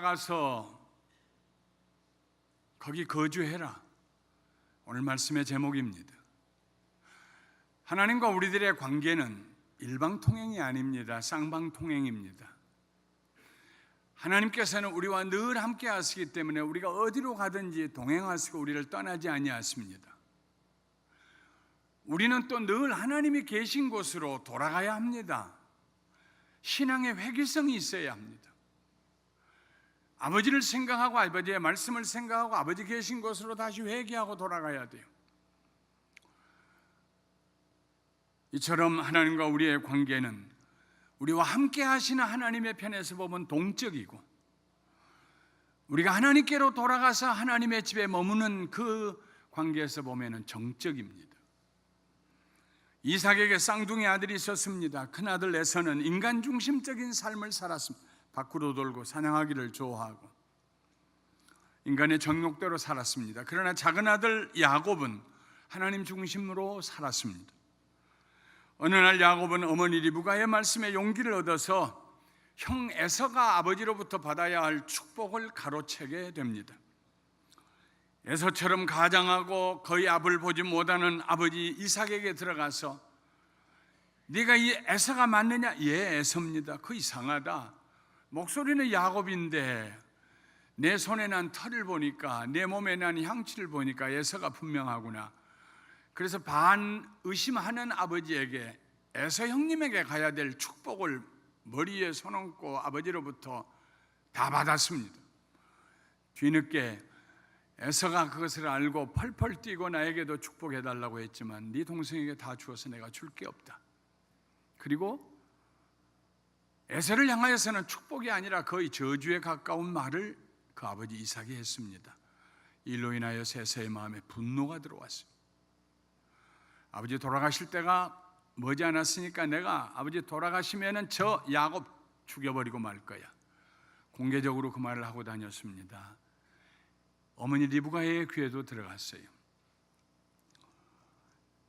돌아가서 거기 거주해라. 오늘 말씀의 제목입니다. 하나님과 우리들의 관계는 일방통행이 아닙니다. 쌍방통행입니다. 하나님께서는 우리와 늘 함께 하시기 때문에 우리가 어디로 가든지 동행하시고 우리를 떠나지 아니하십니다. 우리는 또 늘 하나님이 계신 곳으로 돌아가야 합니다. 신앙의 회귀성이 있어야 합니다. 아버지를 생각하고 아버지의 말씀을 생각하고 아버지 계신 곳으로 다시 회귀하고 돌아가야 돼요. 이처럼 하나님과 우리의 관계는 우리와 함께 하시는 하나님의 편에서 보면 동적이고, 우리가 하나님께로 돌아가서 하나님의 집에 머무는 그 관계에서 보면 정적입니다. 이삭에게 쌍둥이 아들이 있었습니다. 큰아들 에서는 인간 중심적인 삶을 살았습니다. 밖으로 돌고 사냥하기를 좋아하고 인간의 정욕대로 살았습니다. 그러나 작은 아들 야곱은 하나님 중심으로 살았습니다. 어느 날 야곱은 어머니 리브가의 말씀에 용기를 얻어서 형 에서가 아버지로부터 받아야 할 축복을 가로채게 됩니다. 에서처럼 가장하고 거의 앞을 보지 못하는 아버지 이삭에게 들어가서 네가 이 에서가 맞느냐? 예, 에서입니다. 그 이상하다. 목소리는 야곱인데 내 손에 난 털을 보니까, 내 몸에 난 향취를 보니까 에서가 분명하구나. 그래서 반 의심하는 아버지에게 에서 형님에게 가야 될 축복을 머리에 손얹고 아버지로부터 다 받았습니다. 뒤늦게 에서가 그것을 알고 펄펄 뛰고 나에게도 축복해달라고 했지만 네 동생에게 다 주어서 내가 줄 게 없다. 그리고 에서를 향하여서는 축복이 아니라 거의 저주에 가까운 말을 그 아버지 이삭이 했습니다. 이로 인하여 에서의 마음에 분노가 들어왔습니다. 아버지 돌아가실 때가 머지않았으니까 내가 아버지 돌아가시면은 저 야곱 죽여버리고 말 거야. 공개적으로 그 말을 하고 다녔습니다. 어머니 리브가의 귀에도 들어갔어요.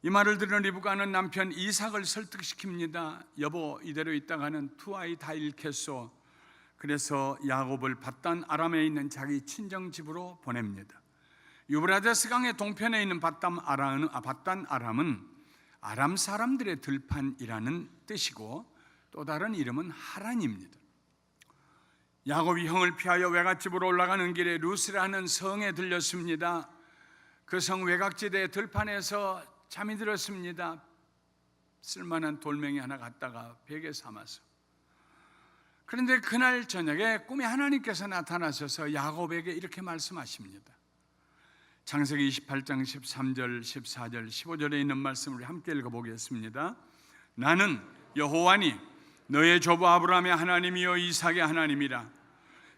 이 말을 들은 리브가는 남편 이삭을 설득시킵니다. 여보, 이대로 있다가는 두 아이 다 잃겠소. 그래서 야곱을 밧단 아람에 있는 자기 친정 집으로 보냅니다. 유브라데스 강의 동편에 있는 밧단 아람은 아람 사람들의 들판이라는 뜻이고 또 다른 이름은 하란입니다. 야곱이 형을 피하여 외갓집으로 올라가는 길에 루스라는 성에 들렸습니다. 그 성 외곽지대 들판에서 잠이 들었습니다. 쓸만한 돌멩이 하나 갖다가 베개 삼아서. 그런데 그날 저녁에 꿈에 하나님께서 나타나셔서 야곱에게 이렇게 말씀하십니다. 창세기 28장 13절, 14절, 15절에 있는 말씀을 우리 함께 읽어보겠습니다. 나는 여호와니 너의 조부 아브라함의 하나님이요 이삭의 하나님이라.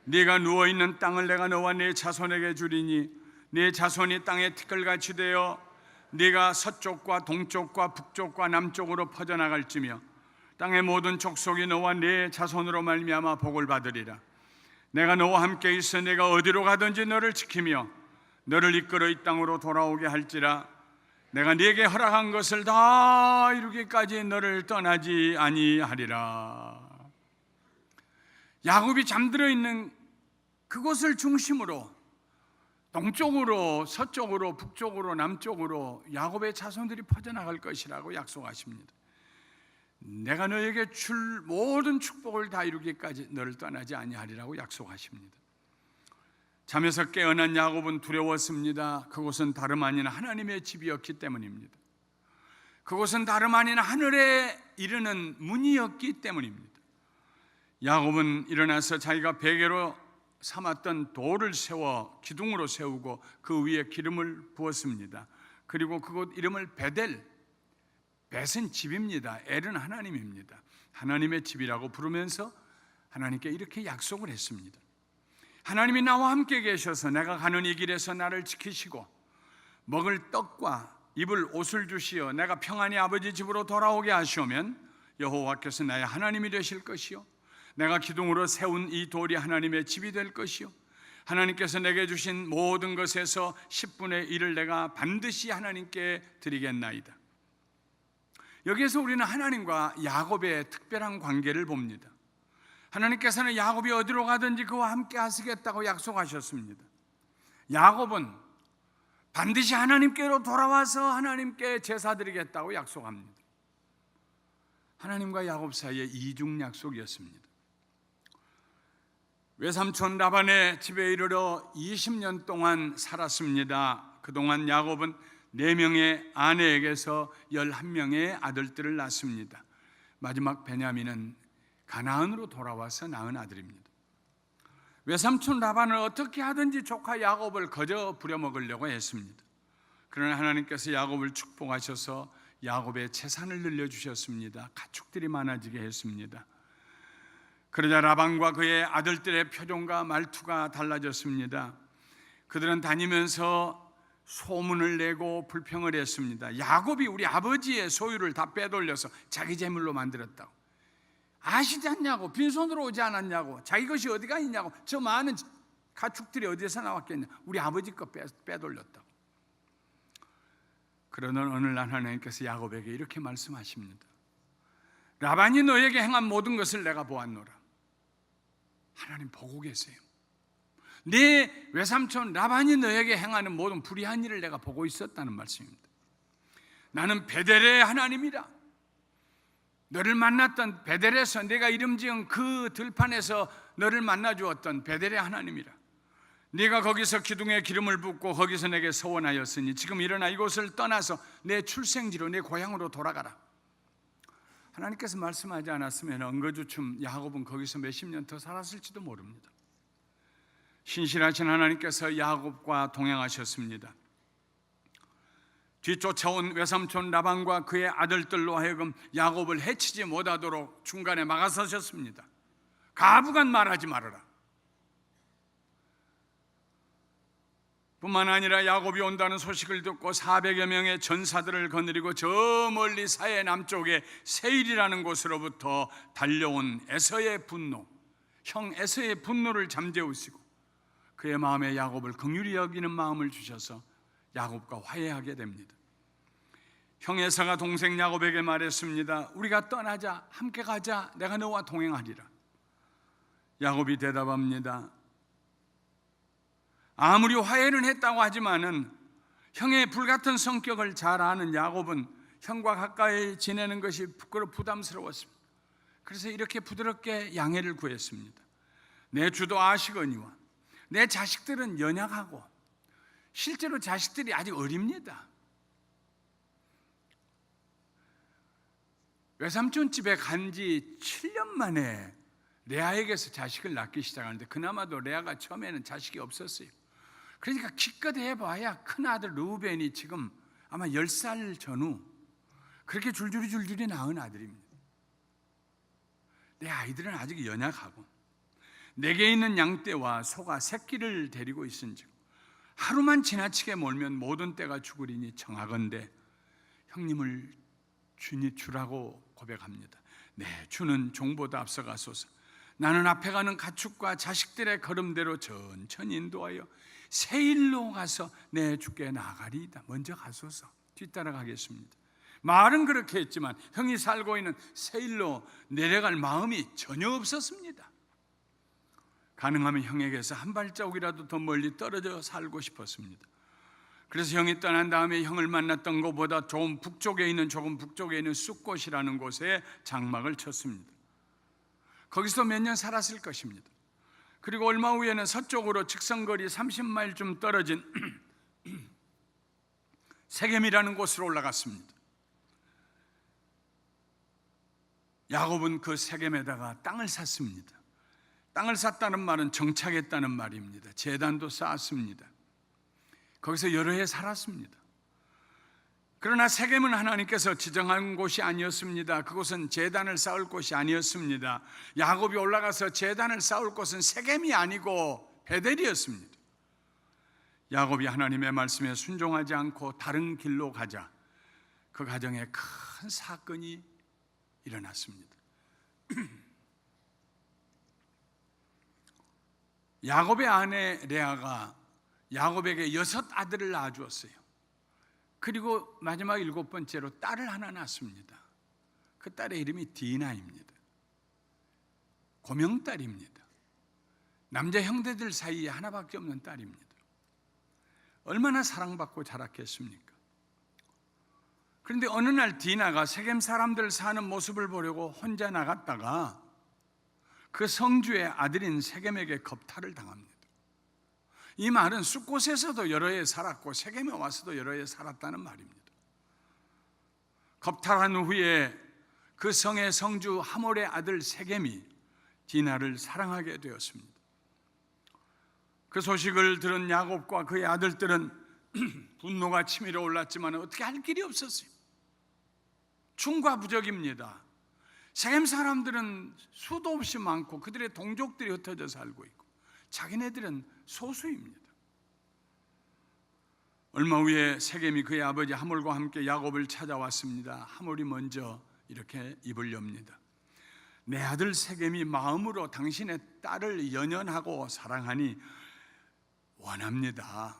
네가 누워있는 땅을 내가 너와 네 자손에게 주리니 네 자손이 땅에 티끌같이 되어 네가 서쪽과 동쪽과 북쪽과 남쪽으로 퍼져나갈지며 땅의 모든 족속이 너와 네 자손으로 말미암아 복을 받으리라. 내가 너와 함께 있어 네가 어디로 가든지 너를 지키며 너를 이끌어 이 땅으로 돌아오게 할지라. 내가 네게 허락한 것을 다 이루기까지 너를 떠나지 아니하리라. 야곱이 잠들어 있는 그곳을 중심으로 동쪽으로 서쪽으로 북쪽으로 남쪽으로 야곱의 자손들이 퍼져나갈 것이라고 약속하십니다. 내가 너에게 줄 모든 축복을 다 이루기까지 너를 떠나지 아니하리라고 약속하십니다. 잠에서 깨어난 야곱은 두려웠습니다. 그곳은 다름 아닌 하나님의 집이었기 때문입니다. 그곳은 다름 아닌 하늘에 이르는 문이었기 때문입니다. 야곱은 일어나서 자기가 베개로 삼았던 돌을 세워 기둥으로 세우고 그 위에 기름을 부었습니다. 그리고 그곳 이름을 베델, 벳은 집입니다. 엘은 하나님입니다. 하나님의 집이라고 부르면서 하나님께 이렇게 약속을 했습니다. 하나님이 나와 함께 계셔서 내가 가는 이 길에서 나를 지키시고 먹을 떡과 입을 옷을 주시어 내가 평안히 아버지 집으로 돌아오게 하시오면 여호와께서 나의 하나님이 되실 것이요 내가 기둥으로 세운 이 돌이 하나님의 집이 될 것이요 하나님께서 내게 주신 모든 것에서 10분의 1을 내가 반드시 하나님께 드리겠나이다. 여기에서 우리는 하나님과 야곱의 특별한 관계를 봅니다. 하나님께서는 야곱이 어디로 가든지 그와 함께 하시겠다고 약속하셨습니다. 야곱은 반드시 하나님께로 돌아와서 하나님께 제사 드리겠다고 약속합니다. 하나님과 야곱 사이의 이중 약속이었습니다. 외삼촌 라반의 집에 이르러 20년 동안 살았습니다. 그동안 야곱은 4명의 아내에게서 11명의 아들들을 낳습니다. 마지막 베냐민은 가나안으로 돌아와서 낳은 아들입니다. 외삼촌 라반을 어떻게 하든지 조카 야곱을 거저 부려먹으려고 했습니다. 그러나 하나님께서 야곱을 축복하셔서 야곱의 재산을 늘려주셨습니다. 가축들이 많아지게 했습니다. 그러자 라반과 그의 아들들의 표정과 말투가 달라졌습니다. 그들은 다니면서 소문을 내고 불평을 했습니다. 야곱이 우리 아버지의 소유를 다 빼돌려서 자기 재물로 만들었다고. 아시지 않냐고, 빈손으로 오지 않았냐고, 자기 것이 어디가 있냐고, 저 많은 가축들이 어디서 나왔겠냐, 우리 아버지 거 빼돌렸다고. 그러는 어느 날 하나님께서 야곱에게 이렇게 말씀하십니다. 라반이 너에게 행한 모든 것을 내가 보았노라. 하나님 보고 계세요. 네 외삼촌 라반이 너에게 행하는 모든 불의한 일을 내가 보고 있었다는 말씀입니다. 나는 베델의 하나님이라. 너를 만났던 베델에서 내가 이름 지은 그 들판에서 너를 만나 주었던 베델의 하나님이라. 네가 거기서 기둥에 기름을 붓고 거기서 내게 서원하였으니 지금 일어나 이곳을 떠나서 내 출생지로 내 고향으로 돌아가라. 하나님께서 말씀하지 않았으면 엉거주춤 야곱은 거기서 몇십 년 더 살았을지도 모릅니다. 신실하신 하나님께서 야곱과 동행하셨습니다. 뒤쫓아온 외삼촌 라반과 그의 아들들로 하여금 야곱을 해치지 못하도록 중간에 막아서셨습니다. 가부간 말하지 말아라. 뿐만 아니라 야곱이 온다는 소식을 듣고 400여 명의 전사들을 거느리고 저 멀리 사해 남쪽의 세일이라는 곳으로부터 달려온 에서의 분노, 형 에서의 분노를 잠재우시고 그의 마음에 야곱을 긍휼히 여기는 마음을 주셔서 야곱과 화해하게 됩니다. 형 에서가 동생 야곱에게 말했습니다. 우리가 떠나자, 함께 가자, 내가 너와 동행하리라. 야곱이 대답합니다. 아무리 화해는 했다고 하지만은 형의 불같은 성격을 잘 아는 야곱은 형과 가까이 지내는 것이 부담스러웠습니다. 그래서 이렇게 부드럽게 양해를 구했습니다. 내 주도 아시거니와 내 자식들은 연약하고 실제로 자식들이 아직 어립니다. 외삼촌 집에 간 지 7년 만에 레아에게서 자식을 낳기 시작하는데 그나마도 레아가 처음에는 자식이 없었어요. 그러니까 기껏 해봐야 큰아들 르우벤이 지금 아마 10살 전후 그렇게 줄줄이 낳은 아들입니다. 내 아이들은 아직 연약하고 내게 있는 양떼와 소가 새끼를 데리고 있은즉 하루만 지나치게 몰면 모든 떼가 죽으리니 청하건대 형님을 주라고 고백합니다. 네, 주는 종보다 앞서가소서. 나는 앞에 가는 가축과 자식들의 걸음대로 천천히 인도하여 세일로 가서 내 주께 나가리이다. 먼저 가소서. 뒤따라가겠습니다. 말은 그렇게 했지만 형이 살고 있는 세일로 내려갈 마음이 전혀 없었습니다. 가능하면 형에게서 한 발자국이라도 더 멀리 떨어져 살고 싶었습니다. 그래서 형이 떠난 다음에 형을 만났던 곳보다 조금 북쪽에 있는 쑥곳이라는 곳에 장막을 쳤습니다. 거기서 몇 년 살았을 것입니다. 그리고 얼마 후에는 서쪽으로 직선거리 30마일쯤 떨어진 세겜이라는 곳으로 올라갔습니다. 야곱은 그 세겜에다가 땅을 샀습니다. 땅을 샀다는 말은 정착했다는 말입니다. 제단도 쌓았습니다. 거기서 여러 해 살았습니다. 그러나 세겜은 하나님께서 지정한 곳이 아니었습니다. 그곳은 제단을 쌓을 곳이 아니었습니다. 야곱이 올라가서 제단을 쌓을 곳은 세겜이 아니고 베델이었습니다. 야곱이 하나님의 말씀에 순종하지 않고 다른 길로 가자 그 가정에 큰 사건이 일어났습니다. 야곱의 아내 레아가 야곱에게 6 아들을 낳아주었어요. 그리고 마지막 7번째로 딸을 하나 낳습니다. 그 딸의 이름이 디나입니다. 고명딸입니다. 남자 형제들 사이에 하나밖에 없는 딸입니다. 얼마나 사랑받고 자랐겠습니까? 그런데 어느 날 디나가 세겜 사람들 사는 모습을 보려고 혼자 나갔다가 그 성주의 아들인 세겜에게 겁탈을 당합니다. 이 말은 숫곳에서도 여러 해 살았고 세겜에 와서도 여러 해 살았다는 말입니다. 겁탈한 후에 그 성의 성주 하몰의 아들 세겜이 디나를 사랑하게 되었습니다. 그 소식을 들은 야곱과 그의 아들들은 분노가 치밀어 올랐지만 어떻게 할 길이 없었어요. 충과부적입니다. 세겜 사람들은 수도 없이 많고 그들의 동족들이 흩어져 살고 있고 자기네들은 소수입니다. 얼마 후에 세겜이 그의 아버지 하몰과 함께 야곱을 찾아왔습니다. 하몰이 먼저 이렇게 입을 엽니다. 내 아들 세겜이 마음으로 당신의 딸을 연연하고 사랑하니 원합니다.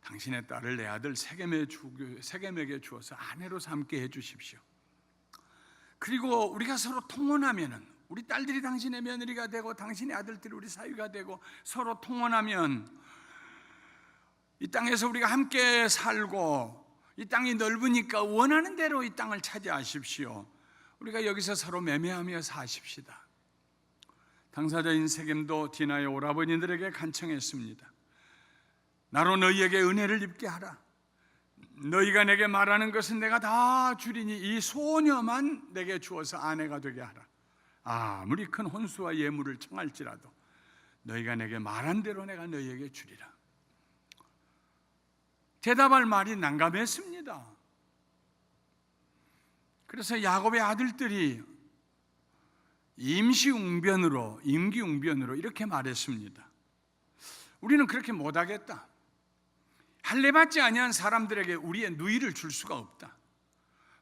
당신의 딸을 내 아들 세겜에게 주어서 아내로 삼게 해주십시오. 그리고 우리가 서로 통혼하면은 우리 딸들이 당신의 며느리가 되고 당신의 아들들이 우리 사위가 되고 서로 통혼하면 이 땅에서 우리가 함께 살고 이 땅이 넓으니까 원하는 대로 이 땅을 차지하십시오. 우리가 여기서 서로 매매하며 사십시다. 당사자인 세겜도 디나의 오라버니들에게 간청했습니다. 나로 너희에게 은혜를 입게 하라. 너희가 내게 말하는 것은 내가 다 주리니 이 소녀만 내게 주어서 아내가 되게 하라. 아무리 큰 혼수와 예물을 청할지라도 너희가 내게 말한 대로 내가 너희에게 주리라. 대답할 말이 난감했습니다. 그래서 야곱의 아들들이 임기응변으로 이렇게 말했습니다. 우리는 그렇게 못하겠다. 할례받지 아니한 사람들에게 우리의 누이를 줄 수가 없다.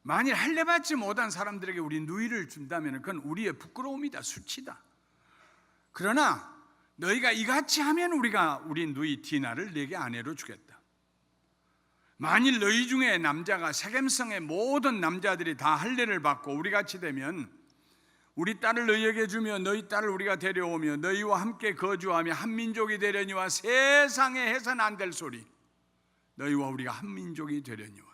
만일 할례받지 못한 사람들에게 우리 누이를 준다면 그건 우리의 부끄러움이다, 수치다. 그러나 너희가 이같이 하면 우리가 우리 누이 디나를 네게 아내로 주겠다. 만일 너희 중에 남자가 세겜성의 모든 남자들이 다 할례를 받고 우리같이 되면 우리 딸을 너희에게 주며 너희 딸을 우리가 데려오며 너희와 함께 거주하며 한 민족이 되려니와 세상에 해서는 안 될 소리. 너희와 우리가 한 민족이 되려니와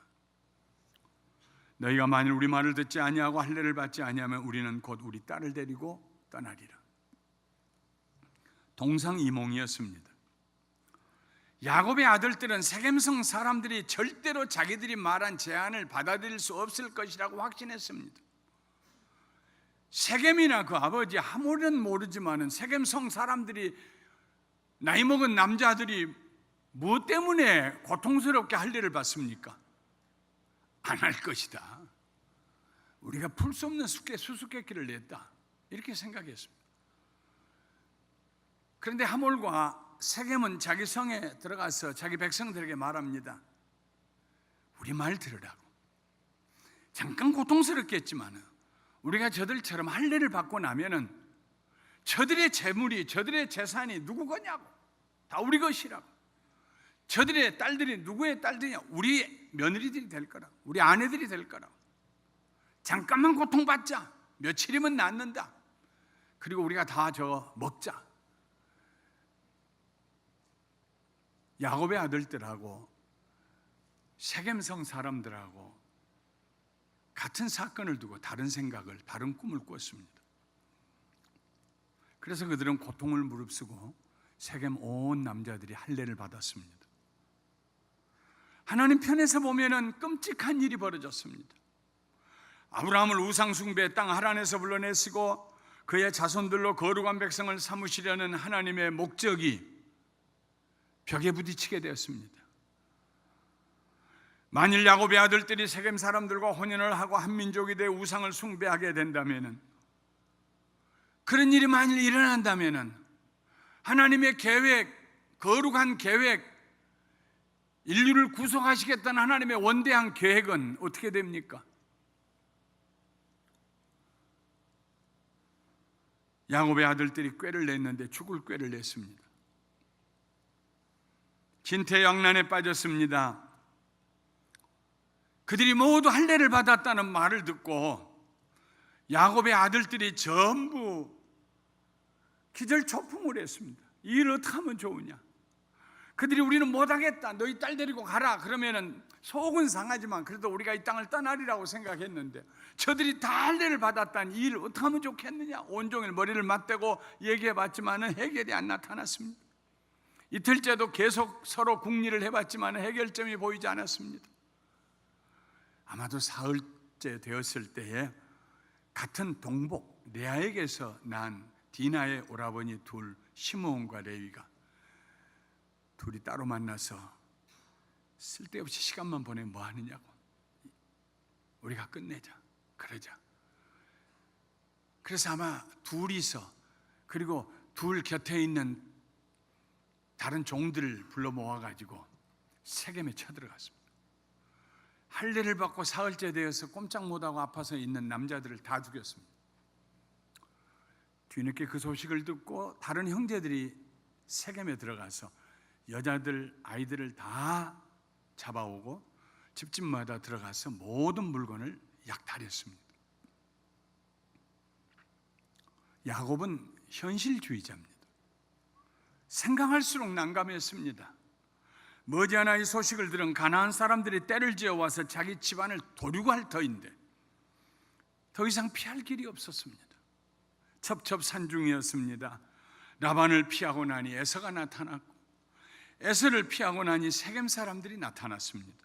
너희가 만일 우리 말을 듣지 아니하고 할례를 받지 아니하면 우리는 곧 우리 딸을 데리고 떠나리라. 동상이몽이었습니다. 야곱의 아들들은 세겜성 사람들이 절대로 자기들이 말한 제안을 받아들일 수 없을 것이라고 확신했습니다. 세겜이나 그 아버지 하몰은 모르지만은 세겜성 사람들이 나이 먹은 남자들이 무엇 때문에 고통스럽게 할례를 받습니까? 안 할 것이다. 우리가 풀 수 없는 수수께끼를 냈다. 이렇게 생각했습니다. 그런데 하몰과 세겜은 자기 성에 들어가서 자기 백성들에게 말합니다. 우리 말 들으라고. 잠깐 고통스럽겠지만 우리가 저들처럼 할례를 받고 나면은 저들의 재물이 저들의 재산이 누구 거냐고. 다 우리 것이라고. 저들의 딸들이 누구의 딸들이냐? 우리 며느리들이 될 거라고. 우리 아내들이 될 거라고. 잠깐만 고통받자. 며칠이면 낫는다. 그리고 우리가 다 저거 먹자. 야곱의 아들들하고 세겜성 사람들하고 같은 사건을 두고 다른 생각을, 다른 꿈을 꿨습니다. 그래서 그들은 고통을 무릅쓰고 세겜 온 남자들이 할례를 받았습니다. 하나님 편에서 보면은 끔찍한 일이 벌어졌습니다. 아브라함을 우상숭배의 땅 하란에서 불러내시고 그의 자손들로 거룩한 백성을 삼으시려는 하나님의 목적이 벽에 부딪히게 되었습니다. 만일 야곱의 아들들이 세겜 사람들과 혼인을 하고 한 민족이 되어 우상을 숭배하게 된다면은, 그런 일이 만일 일어난다면은 하나님의 계획, 거룩한 계획, 인류를 구속하시겠다는 하나님의 원대한 계획은 어떻게 됩니까? 야곱의 아들들이 꾀를 냈는데 죽을 꾀를 냈습니다. 진퇴양난에 빠졌습니다. 그들이 모두 할례를 받았다는 말을 듣고 야곱의 아들들이 전부 기절초풍을 했습니다. 이 일 어떻게 하면 좋으냐. 그들이 우리는 못하겠다, 너희 딸 데리고 가라 그러면은 속은 상하지만 그래도 우리가 이 땅을 떠나리라고 생각했는데, 저들이 다 할례를 받았다는 이 일을 어떻게 하면 좋겠느냐. 온종일 머리를 맞대고 얘기해봤지만 해결이 안 나타났습니다. 이틀째도 계속 서로 궁리를 해봤지만 해결점이 보이지 않았습니다. 아마도 사흘째 되었을 때에 같은 동복 레아에게서 난 디나의 오라버니 둘, 시므온과 레위가 둘이 따로 만나서 쓸데없이 시간만 보내면 뭐 하느냐고, 우리가 끝내자 그러자. 그래서 아마 둘이서, 그리고 둘 곁에 있는 다른 종들을 불러 모아가지고 세겜에 쳐들어갔습니다. 할례를 받고 사흘째 되어서 꼼짝 못하고 아파서 있는 남자들을 다 죽였습니다. 뒤늦게 그 소식을 듣고 다른 형제들이 세겜에 들어가서 여자들, 아이들을 다 잡아오고 집집마다 들어가서 모든 물건을 약탈했습니다. 야곱은 현실주의자입니다. 생각할수록 난감했습니다. 머지않아 이 소식을 들은 가나안 사람들이 떼를 지어와서 자기 집안을 도류고 할 터인데 더 이상 피할 길이 없었습니다. 첩첩산중이었습니다. 라반을 피하고 나니 에서가 나타났고, 에서를 피하고 나니 세겜 사람들이 나타났습니다.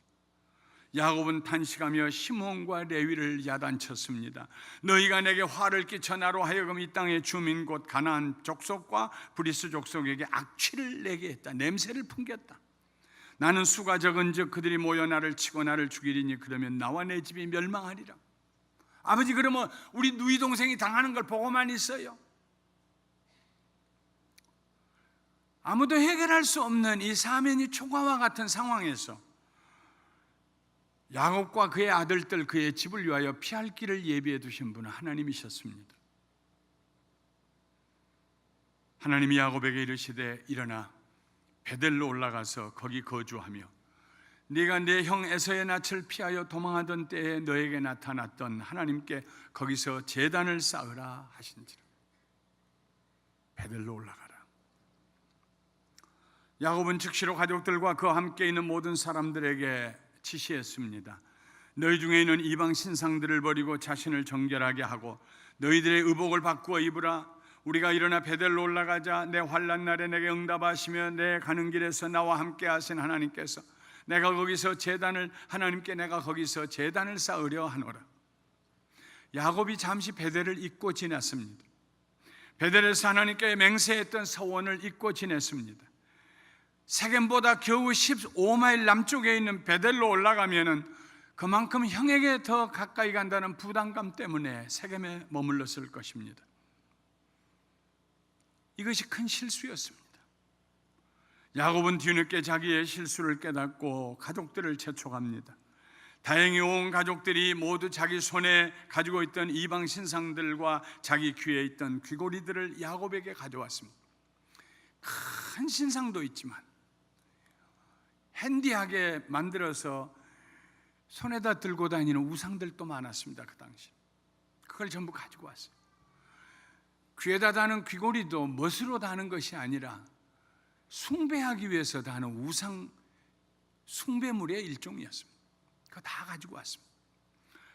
야곱은 탄식하며 시므온과 레위를 야단쳤습니다. 너희가 내게 화를 끼쳐 나로 하여금 이 땅의 주민 곧 가나안 족속과 브리스 족속에게 악취를 내게 했다. 냄새를 풍겼다. 나는 수가 적은즉 그들이 모여 나를 치고 나를 죽이리니 그러면 나와 내 집이 멸망하리라. 아버지, 그러면 우리 누이 동생이 당하는 걸 보고만 있어요? 아무도 해결할 수 없는 이 사면이 초과와 같은 상황에서 야곱과 그의 아들들, 그의 집을 위하여 피할 길을 예비해 두신 분은 하나님이셨습니다. 하나님이 야곱에게 이르시되 일어나 베델로 올라가서 거기 거주하며 네가 내 형 에서의 낯을 피하여 도망하던 때에 너에게 나타났던 하나님께 거기서 제단을 쌓으라 하신지라. 베델로 올라가라. 야곱은 즉시로 가족들과 그와 함께 있는 모든 사람들에게 지시했습니다. 너희 중에 있는 이방 신상들을 버리고 자신을 정결하게 하고 너희들의 의복을 바꾸어 입으라. 우리가 일어나 베델로 올라가자. 내 환난 날에 내게 응답하시며 내 가는 길에서 나와 함께 하신 하나님께서 하나님께 내가 거기서 제단을 쌓으려 하노라. 야곱이 잠시 베델을 잊고 지냈습니다. 베델에서 하나님께 맹세했던 서원을 잊고 지냈습니다. 세겜보다 겨우 15마일 남쪽에 있는 베델로 올라가면은 그만큼 형에게 더 가까이 간다는 부담감 때문에 세겜에 머물렀을 것입니다. 이것이 큰 실수였습니다. 야곱은 뒤늦게 자기의 실수를 깨닫고 가족들을 재촉합니다. 다행히 온 가족들이 모두 자기 손에 가지고 있던 이방 신상들과 자기 귀에 있던 귀고리들을 야곱에게 가져왔습니다. 큰 신상도 있지만 핸디하게 만들어서 손에다 들고 다니는 우상들도 많았습니다. 그 당시 그걸 전부 가지고 왔어요. 귀에다 다는 귀고리도 멋으로 다는 것이 아니라 숭배하기 위해서 다는 우상 숭배물의 일종이었습니다. 그거 다 가지고 왔습니다.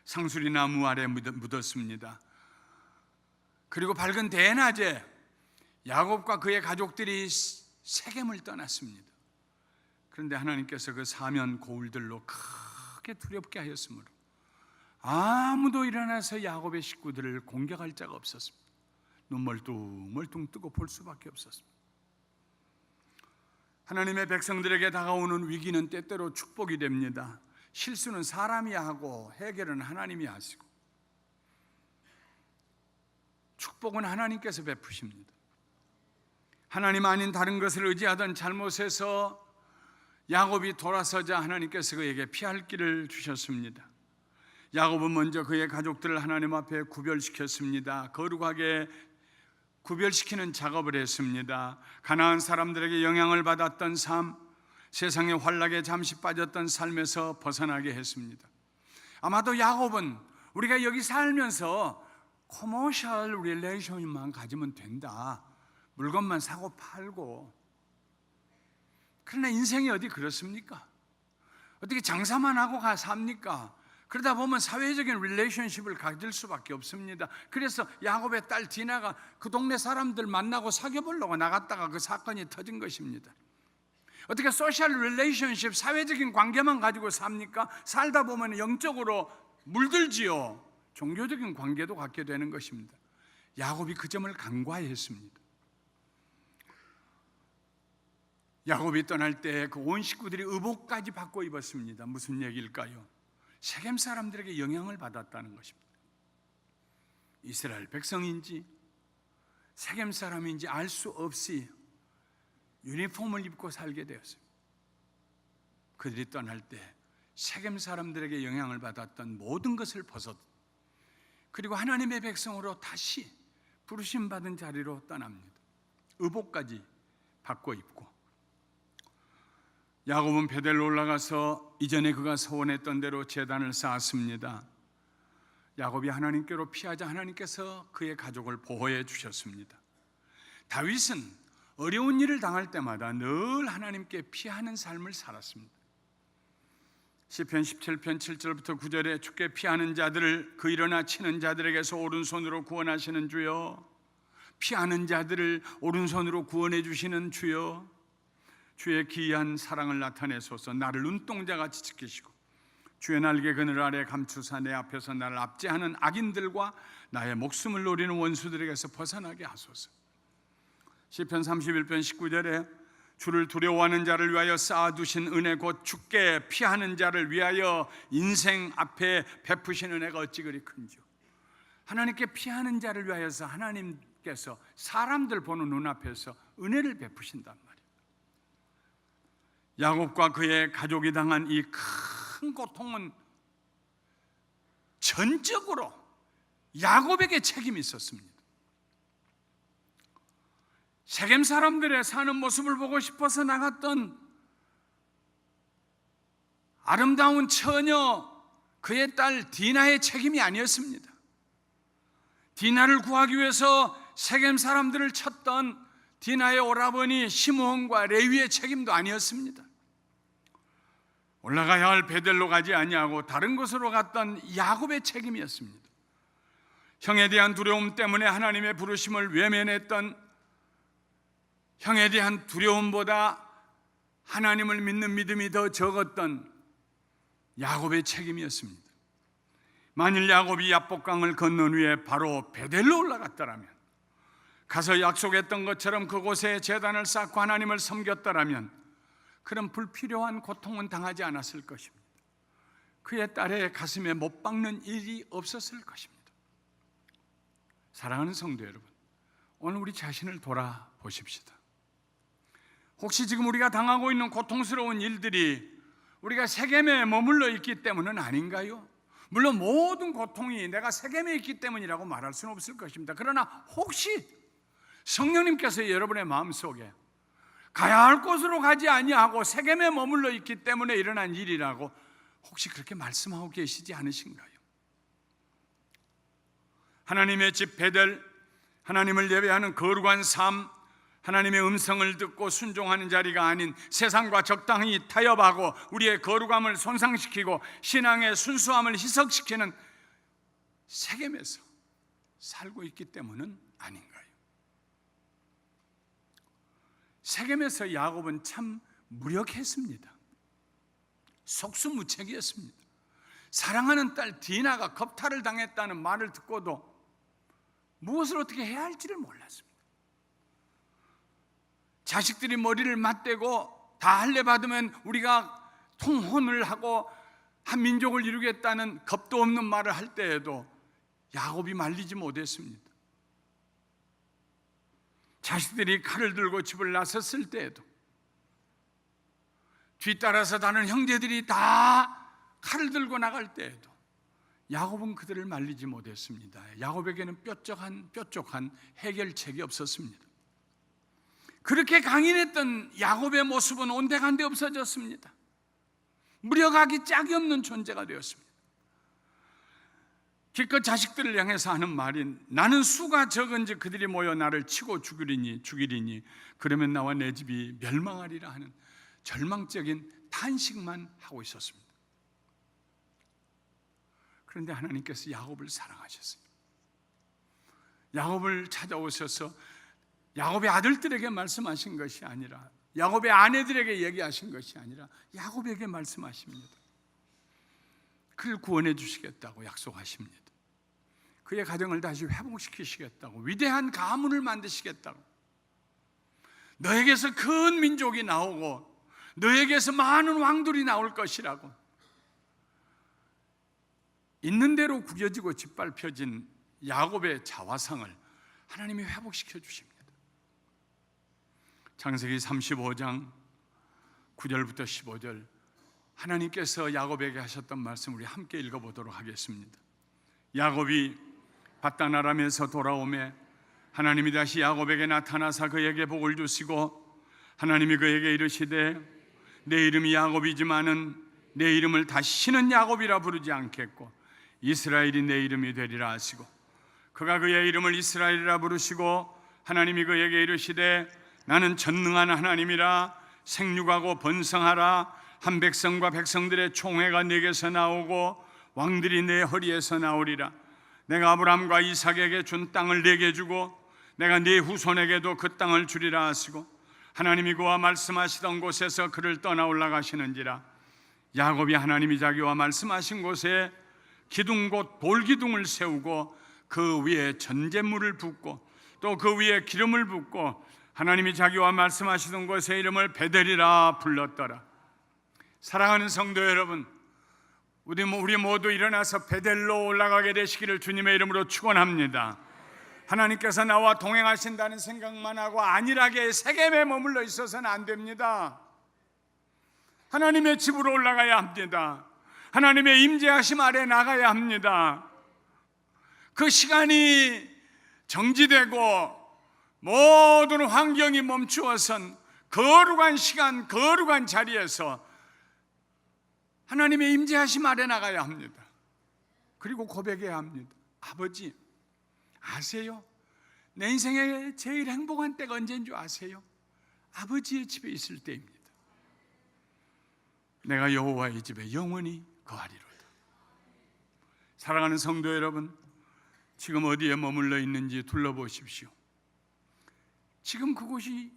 상수리 나무 아래 묻었습니다. 그리고 밝은 대낮에 야곱과 그의 가족들이 세겜을 떠났습니다. 그런데 하나님께서 그 사면 고울들로 크게 두렵게 하였으므로 아무도 일어나서 야곱의 식구들을 공격할 자가 없었습니다. 눈 멀뚱멀뚱 뜨고 볼 수밖에 없었습니다. 하나님의 백성들에게 다가오는 위기는 때때로 축복이 됩니다. 실수는 사람이 하고 해결은 하나님이 하시고 축복은 하나님께서 베푸십니다. 하나님 아닌 다른 것을 의지하던 잘못에서 야곱이 돌아서자 하나님께서 그에게 피할 길을 주셨습니다. 야곱은 먼저 그의 가족들을 하나님 앞에 구별시켰습니다. 거룩하게 구별시키는 작업을 했습니다. 가나안 사람들에게 영향을 받았던 삶, 세상의 환락에 잠시 빠졌던 삶에서 벗어나게 했습니다. 아마도 야곱은 우리가 여기 살면서 커머셜 릴레이션만 가지면 된다, 물건만 사고 팔고. 그러나 인생이 어디 그렇습니까? 어떻게 장사만 하고 삽니까? 그러다 보면 사회적인 릴레이션십을 가질 수밖에 없습니다. 그래서 야곱의 딸 디나가 그 동네 사람들 만나고 사귀어 보려고 나갔다가 그 사건이 터진 것입니다. 어떻게 소셜 릴레이션십, 사회적인 관계만 가지고 삽니까? 살다 보면 영적으로 물들지요. 종교적인 관계도 갖게 되는 것입니다. 야곱이 그 점을 간과했습니다. 야곱이 떠날 때 그 온 식구들이 의복까지 바꿔 입었습니다. 무슨 얘기일까요? 세겜 사람들에게 영향을 받았다는 것입니다. 이스라엘 백성인지 세겜 사람인지 알 수 없이 유니폼을 입고 살게 되었습니다. 그들이 떠날 때 세겜 사람들에게 영향을 받았던 모든 것을 벗어, 그리고 하나님의 백성으로 다시 부르심 받은 자리로 떠납니다. 의복까지 바꿔 입고. 야곱은 베델로 올라가서 이전에 그가 서원했던 대로 제단을 쌓았습니다. 야곱이 하나님께로 피하자 하나님께서 그의 가족을 보호해 주셨습니다. 다윗은 어려운 일을 당할 때마다 늘 하나님께 피하는 삶을 살았습니다. 시편 17편 7절부터 9절에 주께 피하는 자들을 그 일어나 치는 자들에게서 오른손으로 구원하시는 주여, 피하는 자들을 오른손으로 구원해 주시는 주여, 주의 기이한 사랑을 나타내소서. 나를 눈동자같이 지키시고 주의 날개 그늘 아래 감추사 내 앞에서 나를 압제하는 악인들과 나의 목숨을 노리는 원수들에게서 벗어나게 하소서. 시편 31편 19절에 주를 두려워하는 자를 위하여 쌓아두신 은혜 곧 주께 피하는 자를 위하여 인생 앞에 베푸신 은혜가 어찌 그리 큰지요. 하나님께 피하는 자를 위하여서 하나님께서 사람들 보는 눈앞에서 은혜를 베푸신단 말이에요. 야곱과 그의 가족이 당한 이 큰 고통은 전적으로 야곱에게 책임이 있었습니다. 세겜 사람들의 사는 모습을 보고 싶어서 나갔던 아름다운 처녀 그의 딸 디나의 책임이 아니었습니다. 디나를 구하기 위해서 세겜 사람들을 쳤던 디나의 오라버니 시므온과 레위의 책임도 아니었습니다. 올라가야 할 베델로 가지 아니하고 다른 곳으로 갔던 야곱의 책임이었습니다. 형에 대한 두려움 때문에 하나님의 부르심을 외면했던, 형에 대한 두려움보다 하나님을 믿는 믿음이 더 적었던 야곱의 책임이었습니다. 만일 야곱이 야복강을 건넌 후에 바로 베델로 올라갔더라면, 가서 약속했던 것처럼 그곳에 제단을 쌓고 하나님을 섬겼더라면 그런 불필요한 고통은 당하지 않았을 것입니다. 그의 딸의 가슴에 못 박는 일이 없었을 것입니다. 사랑하는 성도 여러분, 오늘 우리 자신을 돌아보십시다. 혹시 지금 우리가 당하고 있는 고통스러운 일들이 우리가 세겜에 머물러 있기 때문은 아닌가요? 물론 모든 고통이 내가 세겜에 있기 때문이라고 말할 수는 없을 것입니다. 그러나 혹시 성령님께서 여러분의 마음속에 가야 할 곳으로 가지 아니하고 세겜에 머물러 있기 때문에 일어난 일이라고 혹시 그렇게 말씀하고 계시지 않으신가요? 하나님의 집 베델, 하나님을 예배하는 거룩한 삶, 하나님의 음성을 듣고 순종하는 자리가 아닌 세상과 적당히 타협하고 우리의 거룩함을 손상시키고 신앙의 순수함을 희석시키는 세겜에서 살고 있기 때문은 아닌가요? 세겜에서 야곱은 참 무력했습니다. 속수무책이었습니다. 사랑하는 딸 디나가 겁탈을 당했다는 말을 듣고도 무엇을 어떻게 해야 할지를 몰랐습니다. 자식들이 머리를 맞대고 다 할례 받으면 우리가 통혼을 하고 한 민족을 이루겠다는 겁도 없는 말을 할 때에도 야곱이 말리지 못했습니다. 자식들이 칼을 들고 집을 나섰을 때에도 뒤따라서 다른 형제들이 다 칼을 들고 나갈 때에도 야곱은 그들을 말리지 못했습니다. 야곱에게는 뾰족한 해결책이 없었습니다. 그렇게 강인했던 야곱의 모습은 온데간데 없어졌습니다. 무력하기 짝이 없는 존재가 되었습니다. 기껏 자식들을 향해서 하는 말이 나는 수가 적은지 그들이 모여 나를 치고 죽이리니 그러면 나와 내 집이 멸망하리라 하는 절망적인 탄식만 하고 있었습니다. 그런데 하나님께서 야곱을 사랑하셨어요. 야곱을 찾아오셔서 야곱의 아들들에게 말씀하신 것이 아니라, 야곱의 아내들에게 얘기하신 것이 아니라 야곱에게 말씀하십니다. 그를 구원해 주시겠다고 약속하십니다. 그의 가정을 다시 회복시키시겠다고, 위대한 가문을 만드시겠다고, 너에게서 큰 민족이 나오고 너에게서 많은 왕들이 나올 것이라고, 있는 대로 구겨지고 짓밟혀진 야곱의 자화상을 하나님이 회복시켜 주십니다. 창세기 35장 9절부터 15절, 하나님께서 야곱에게 하셨던 말씀 우리 함께 읽어보도록 하겠습니다. 야곱이 밧단 아람에서 돌아오매 하나님이 다시 야곱에게 나타나사 그에게 복을 주시고, 하나님이 그에게 이르시되 내 이름이 야곱이지만은 내 이름을 다시는 야곱이라 부르지 않겠고 이스라엘이 내 이름이 되리라 하시고, 그가 그의 이름을 이스라엘이라 부르시고, 하나님이 그에게 이르시되 나는 전능한 하나님이라, 생육하고 번성하라. 한 백성과 백성들의 총회가 내게서 나오고 왕들이 내 허리에서 나오리라. 내가 아브라함과 이삭에게 준 땅을 내게 주고 내가 네 후손에게도 그 땅을 주리라 하시고, 하나님이 그와 말씀하시던 곳에서 그를 떠나 올라가시는지라. 야곱이 하나님이 자기와 말씀하신 곳에 기둥 곧 돌기둥을 세우고 그 위에 전제물을 붓고 또 그 위에 기름을 붓고 하나님이 자기와 말씀하시던 곳의 이름을 베델이라 불렀더라. 사랑하는 성도 여러분, 우리 모두 일어나서 베델로 올라가게 되시기를 주님의 이름으로 축원합니다. 하나님께서 나와 동행하신다는 생각만 하고 안일하게 세겜에 머물러 있어서는 안 됩니다. 하나님의 집으로 올라가야 합니다. 하나님의 임재하심 아래 나가야 합니다. 그 시간이 정지되고 모든 환경이 멈추어선 거룩한 시간, 거룩한 자리에서 하나님의 임재하심 아래 나가야 합니다. 그리고 고백해야 합니다. 아버지, 아세요? 내 인생의 제일 행복한 때가 언제인 줄 아세요? 아버지의 집에 있을 때입니다. 내가 여호와의 집에 영원히 거하리로다. 사랑하는 성도 여러분, 지금 어디에 머물러 있는지 둘러보십시오. 지금 그곳이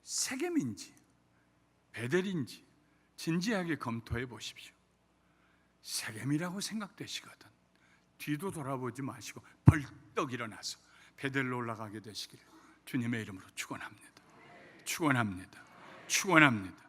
세겜인지 베델인지 진지하게 검토해 보십시오. 세겜이라고 생각되시거든 뒤도 돌아보지 마시고 벌떡 일어나서 베델로 올라가게 되시기를 주님의 이름으로 축원합니다. 축원합니다. 축원합니다.